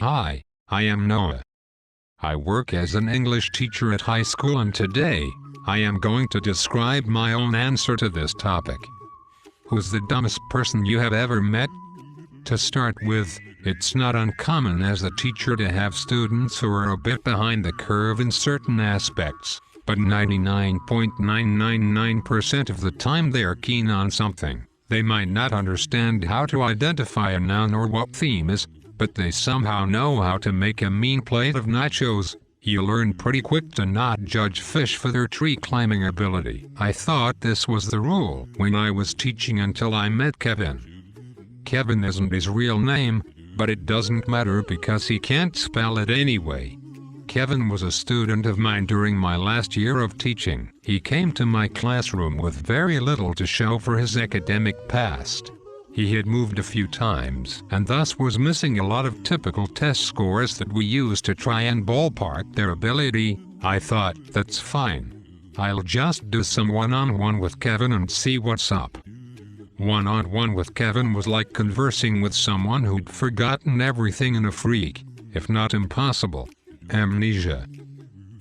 Hi, I am Noah. I work as an English teacher at high school, and today, I am going to describe my own answer to this topic. Who's the dumbest person you have ever met? To start with, it's not uncommon as a teacher to have students who are a bit behind the curve in certain aspects, but 99.999% of the time they are keen on something. They might not understand how to identify a noun or what theme is, but they somehow know how to make a mean plate of nachos. You learn pretty quick to not judge fish for their tree climbing ability. I thought this was the rule when I was teaching until I met Kevin. Kevin isn't his real name, but it doesn't matter because he can't spell it anyway. Kevin was a student of mine during my last year of teaching. He came to my classroom with very little to show for his academic past. He had moved a few times and thus was missing a lot of typical test scores that we use to try and ballpark their ability. I thought, that's fine. I'll just do some one-on-one with Kevin and see what's up. One-on-one with Kevin was like conversing with someone who'd forgotten everything in a freak, if not impossible, amnesia.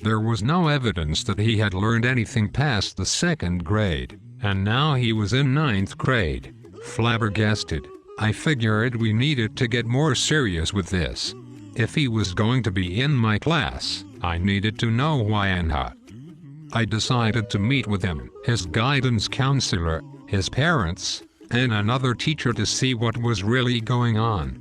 There was no evidence that he had learned anything past the second grade, and now he was in 9th grade. Flabbergasted, I figured we needed to get more serious with this. If he was going to be in my class, I needed to know why and how. I decided to meet with him, his guidance counselor, his parents, and another teacher to see what was really going on.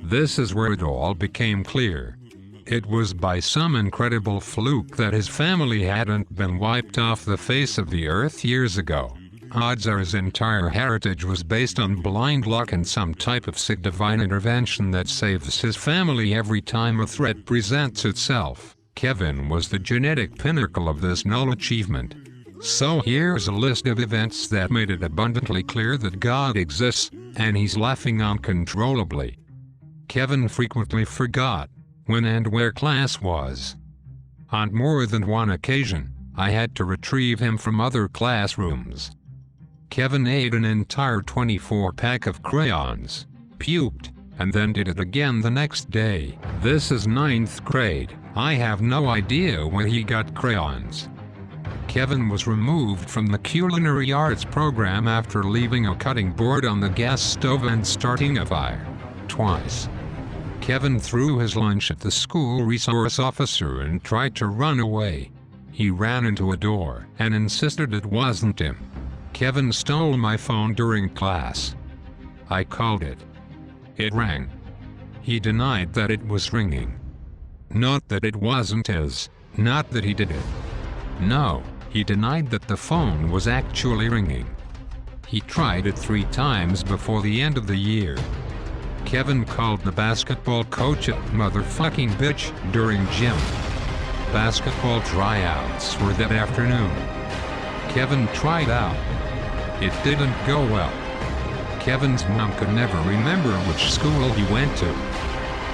This is where it all became clear. It was by some incredible fluke that his family hadn't been wiped off the face of the earth years ago. Odds are his entire heritage was based on blind luck and some type of sick divine intervention that saves his family every time a threat presents itself. Kevin was the genetic pinnacle of this null achievement. So here's a list of events that made it abundantly clear that God exists, and he's laughing uncontrollably. Kevin frequently forgot when and where class was. On more than one occasion, I had to retrieve him from other classrooms. Kevin ate an entire 24-pack of crayons, puked, and then did it again the next day. This is 9th grade. I have no idea where he got crayons. Kevin was removed from the culinary arts program after leaving a cutting board on the gas stove and starting a fire. Twice. Kevin threw his lunch at the school resource officer and tried to run away. He ran into a door and insisted it wasn't him. Kevin stole my phone during class. I called it. It rang. He denied that it was ringing. Not that it wasn't his. Not that he did it. No, he denied that the phone was actually ringing. He tried it 3 times before the end of the year. Kevin called the basketball coach a motherfucking bitch during gym. Basketball tryouts were that afternoon. Kevin tried out. It didn't go well. Kevin's mom could never remember which school he went to.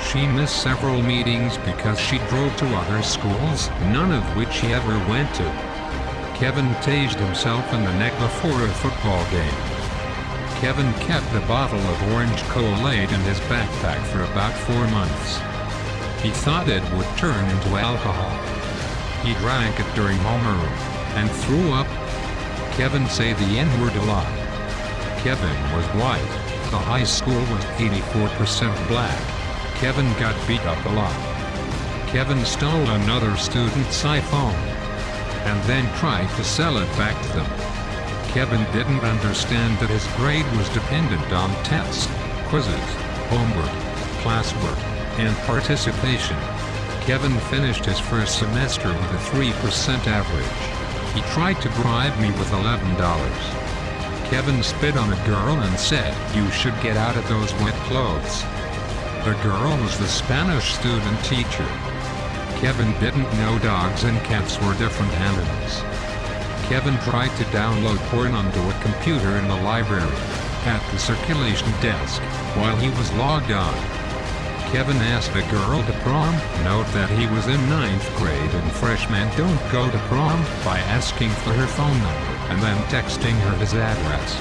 She missed several meetings because she drove to other schools, none of which he ever went to. Kevin tased himself in the neck before a football game. Kevin kept a bottle of orange Kool-Aid in his backpack for about 4 months. He thought it would turn into alcohol. He drank it during homeroom and threw up. Kevin say the N-word a lot. Kevin was white. The high school was 84% black. Kevin got beat up a lot. Kevin stole another student's iPhone and then tried to sell it back to them. Kevin didn't understand that his grade was dependent on tests, quizzes, homework, classwork, and participation. Kevin finished his first semester with a 3% average. He tried to bribe me with $11. Kevin spit on a girl and said, "You should get out of those wet clothes." The girl was the Spanish student teacher. Kevin didn't know dogs and cats were different animals. Kevin tried to download porn onto a computer in the library, at the circulation desk, while he was logged on. Kevin asked a girl to prom. Note that he was in 9th grade and freshmen don't go to prom by asking for her phone number and then texting her his address.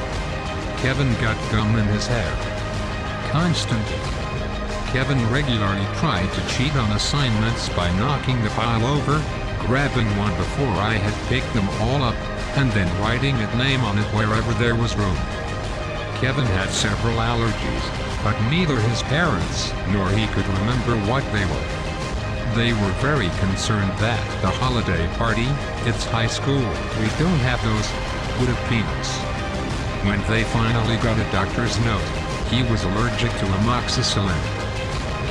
Kevin got gum in his hair. Constantly. Kevin regularly tried to cheat on assignments by knocking the pile over, grabbing one before I had picked them all up, and then writing a name on it wherever there was room. Kevin had several allergies, but neither his parents nor he could remember what they were. They were very concerned that the holiday party, it's high school, we don't have those, would have penis. When they finally got a doctor's note, he was allergic to amoxicillin.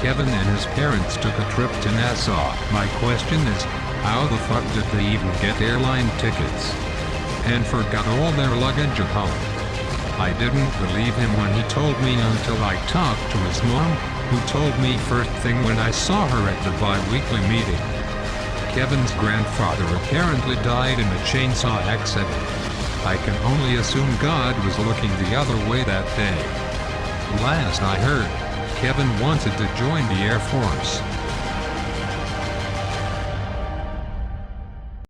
Kevin and his parents took a trip to Nassau. My question is, how the fuck did they even get airline tickets? And forgot all their luggage at home. I didn't believe him when he told me until I talked to his mom, who told me first thing when I saw her at the bi-weekly meeting. Kevin's grandfather apparently died in a chainsaw accident. I can only assume God was looking the other way that day. Last I heard, Kevin wanted to join the Air Force.